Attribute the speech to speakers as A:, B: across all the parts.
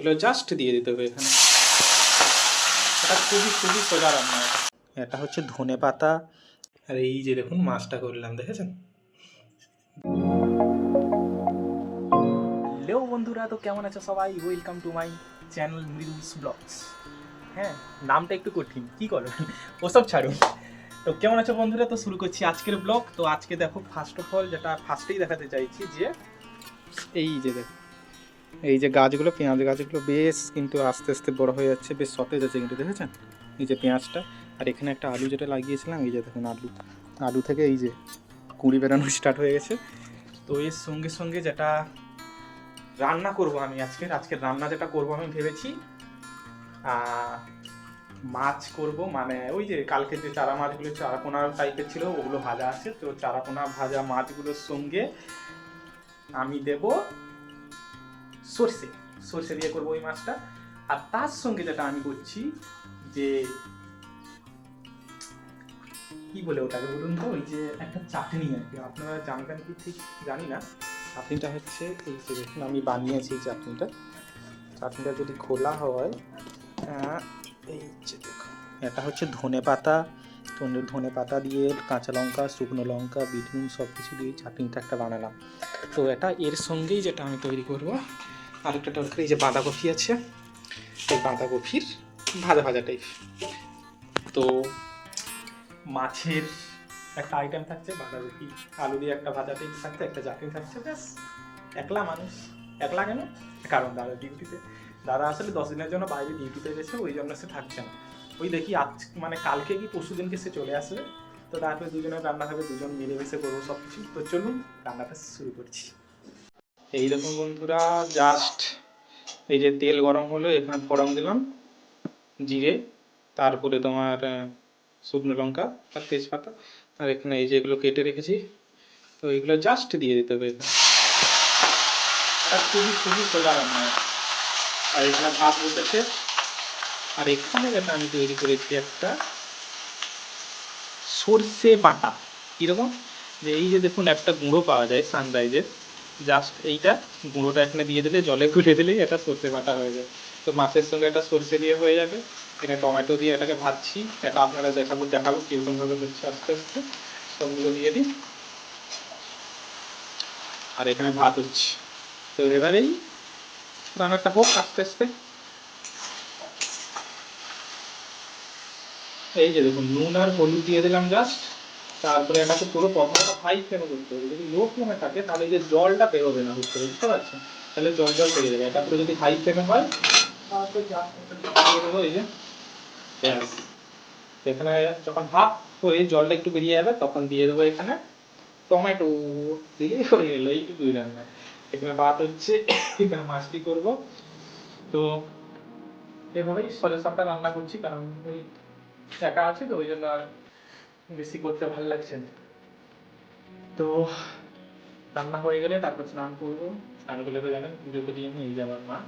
A: এগুলো জাস্ট দিয়ে দিতে হবে এখানে। এটা খুবই খুবই সোজা রান্না। এটা হচ্ছে ধনে পাতা, আর এই যে দেখুন মাছটা করলাম, দেখেছেন? হ্যালো বন্ধুরা, তো কেমন আছো সবাই? Welcome to my channel Mridul's vlogs. হ্যাঁ, নামটা একটু কঠিন, কি করো, ওসব ছাড়ুন। তো কেমন আছো বন্ধুরা? তো শুরু করছি আজকের ব্লগ। তো আজকে দেখো, ফার্স্ট অফ অল যেটা ফার্স্টেই দেখাতে চাইছি, যে এই যে দেখো, এই যে গাছগুলো, পেঁয়াজ গাছগুলো বেশ কিন্তু আস্তে আস্তে বড় হয়ে যাচ্ছে, বেশ সতেজ আছে কিন্তু, দেখেছেন? এই যে পেঁয়াজটা, আর এখানে একটা আলু যেটা লাগিয়েছিলাম, এই যে দেখুন আলু থেকে এই যে কুঁড়ি বেরানো স্টার্ট হয়ে গেছে। তো এর সঙ্গে সঙ্গে যেটা রান্না করব আমি আজকের রান্না যেটা করব আমি ভেবেছি মাছ করব, মানে ওই যে কালকে যে চারা মাছগুলো চারাপোনা টাইপের ছিল ওগুলো ভাজা আছে, তো চারাপোনা ভাজা মাছগুলোর সঙ্গে আমি দেব সর্ষে দিয়ে করবো ওই মাছটা। আর তার সঙ্গে যেটা আমি করছি, যে কি বলে ওটাকে বলুন তো, ওই যে একটা চাটনি আর কি, আপনারা জানবেন কি ঠিক জানি না। চাটনিটা হচ্ছে এই যে দেখুন আমি বানিয়েছি এই চাটনিটা যদি খোলা হয়, এই যে দেখুন, এটা হচ্ছে ধনে পাতা দিয়ে কাঁচা লঙ্কা, শুকনো লঙ্কা, বিট নুন সব কিছু দিয়ে চাটনিটা একটা বানালাম। তো এটা এর সঙ্গেই যেটা আমি তৈরি করবো, আরেকটা তরকারি, যে বাঁধাকপি আছে, এই বাঁধাকপির ভাজা ভাজা টাইপ। তো মাছের একটা আইটেম থাকছে, বাঁধাকপি আলু দিয়ে একটা ভাজা টাইপ থাকছে, একটা চাটনি থাকছে, ব্যাস। একলা মানুষ, একলা কেন, কারণ দাদা আসলে 10 দিনের জন্য বাইরে ডিউটিতে গেছে, ওই জন্য সে থাকছে না। ওই দেখি আজ মানে কালকে কি পরশু দিনকে সে চলে আসবে, তো তারপরে দুজনের রান্না হবে, দুজন মিলেমিশে করবো সব কিছু। তো চলুন রান্নাটা শুরু করছি। এই দেখুন বন্ধুরা, জাস্ট এই যে তেল গরম হলো, এখানে ফোড়ন দিলাম জিরে, তারপরে তোমার শুকনো লঙ্কা আর তেজপাতা, আর এখানে এই যেগুলো কেটে রেখেছি, তো এইগুলো জাস্ট দিয়ে দিতে হবে। এটা খুবই খুবই সোজা রান্না। আর এখানে ভাত বসেছে, আর এখানে যেটা আমি তৈরি করেছি একটা সর্ষে বাটা। কীরকম, যে এই যে দেখুন একটা গুঁড়ো পাওয়া যায় সানরাইজের, জাস্ট এইটা গুঁড়োটা এখানে দিয়ে দিলে, জলে গুলে দিলেই এটা সর্ষে বাটা হয়ে যায়। তো মাছের সঙ্গে একটা সর্ষে দিয়ে হয়ে যাবে। এখানে টমেটো দিয়ে এটাকে ভাজছি, এটা আপনারা দেখাবো কীরকমভাবে হচ্ছে আস্তে আস্তে। সবগুলো দিয়ে দিই, আর এখানে ভাত হচ্ছে। তো এবারেই রান্নাটা হোক আস্তে আস্তে। এই যে দেখুন, নুন আর হলুদ দিয়ে দিলাম জাস্ট। তারপরে এটাকে পুরো প্রথমটা হাই ফ্লেমে করতে হবে। যদি লো ফ্লেমে থাকে তাহলে এই যে জলটা বেরোবে না, বুঝতে পারছেন? তাহলে জল বেরিয়ে যাবে। এটা পুরো যদি হাই ফ্লেমে হয়, তারপরে দিয়ে দেবো এই যে ব্যাস। এখানে যখন হাফ হয়ে জলটা একটু বেরিয়ে যাবে, তখন দিয়ে দেবো এখানে টমেটো, দিলেই হয়ে গেলো এইটুকুই রান্না। এখানে ভাত হচ্ছে, এখানে মাছটি করবো। তো এভাবেই সোজা সাপটা রান্না করছি, কারণ ওই একা আছে, তো ওই জন্য আর বেশি করতে ভালো লাগছে না। তো রান্না হয়ে গেলে তারপর স্নান করবো। স্নান করলে তো জানেন পুজো করি আমি, এই যে আমার মা,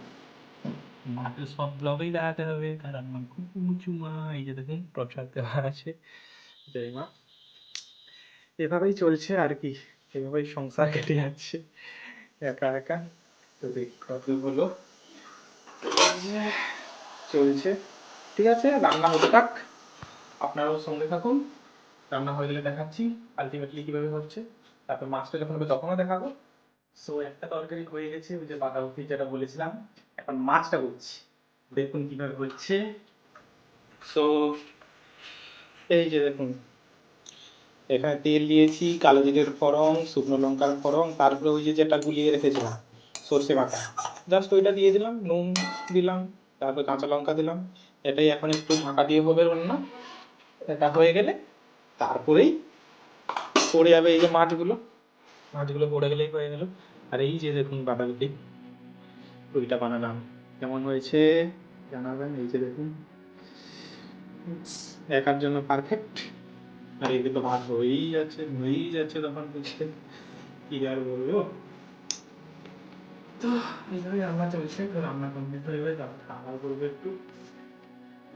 A: মাকে সব ব্লগেই দেখাতে হবে, কারণ আমার খুব উঁচু মা। এই যে দেখুন প্রসাদ দেওয়া আছে, জয় মা। এভাবেই চলছে আর কি, এভাবেই সংসার কেটে যাচ্ছে একা একা। তো দেখি কত হলো, চলছে। ঠিক আছে, রান্না হতে থাক, আপনারাও সঙ্গে থাকুন। রান্না হয়ে গেলে দেখাচ্ছি আলটিমেটলি কিভাবে হচ্ছে। তারপর মাছটা যখন হবে তখনও দেখাবো। সো একটা তরকারি হয়ে গেছে, ওই যে বাঁধাকপি যেটা বলেছিলাম, এখন মাছটা করছি, দেখুন কিভাবে হচ্ছে। সো এই যে দেখুন, এখানে তেল দিয়েছি, কালো জিরের ফোড়ন, শুকনো লঙ্কার ফোড়ন, তারপরে ওই যে যেটা গুলিয়ে রেখেছিলাম সর্ষে বাটা, জাস্ট ওইটা দিয়ে দিলাম, নুন দিলাম, তারপর কাঁচা লঙ্কা দিলাম। এটাই এখন একটু ঢাকা দিয়ে হবে রান্না। এটা হয়ে গেলে তারপরেই পড়ে যাবে এই যে মাছগুলো পড়ে গেলেই হয়ে গেল। আর এই যে দেখুন বাঁধাকপি, ওইটা বানালাম, কেমন হয়েছে জানাবেন। এই যে দেখুন, একার জন্য পারফেক্ট। আর এইদিকে ভাত হয়েই যাচ্ছে তখন বুঝতে, কি আর বলবো। তো এইভাবে রান্না চলছে। তো রান্না কমপ্লিট হয়ে গেলে তারপর খাওয়া করবো একটু।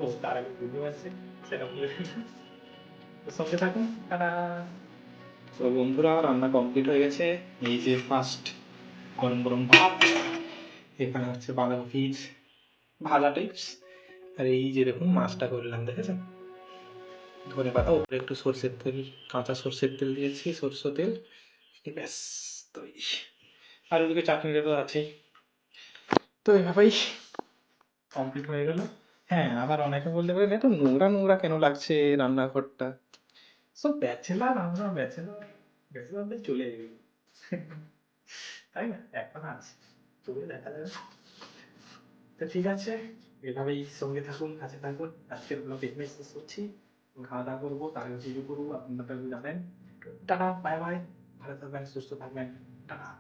A: ও তার আগে পুজো আছে, সেটা বলে তো সঙ্গে থাকুন। টাটা। তো বন্ধুরা, রান্না কমপ্লিট হয়ে গেছে। এই যে ফার্স্ট গরম গরম ভাত, এখানে হচ্ছে বাঁধাকপির ভাজা টাইপস। আর এই যে দেখুন মাছটা করলাম, দেখেছেন? ধনে পাতা, ওপরে একটু সর্ষের তেল, কাঁচা সর্ষের তেল দিয়েছি, সর্ষে তেল, ব্যাস তৈরি। আর ওদিকে চাটনিটা তো আছেই। তো এভাবেই কমপ্লিট হয়ে গেল। হ্যাঁ, আবার অনেকে বলতে পারেন এত নোংরা নোংরা কেন লাগছে রান্নাঘরটা। সব ব্যাচেলার, আমরা ব্যাচেলার, ব্যাচেলারদের চলে যাবে, তাই না? এখন আছে, চলে দেখা যাবে। তো ঠিক আছে, এভাবেই সঙ্গে থাকুন, কাছে থাকুন। আজকের ব্লগ এখানেই শেষ করছি। খাওয়া দাওয়া করবো, তারপর শুরু করবো, আপনারা তো জানেন। টাটা, বাই বাই, ভালো থাকবেন, সুস্থ থাকবেন, টাটা।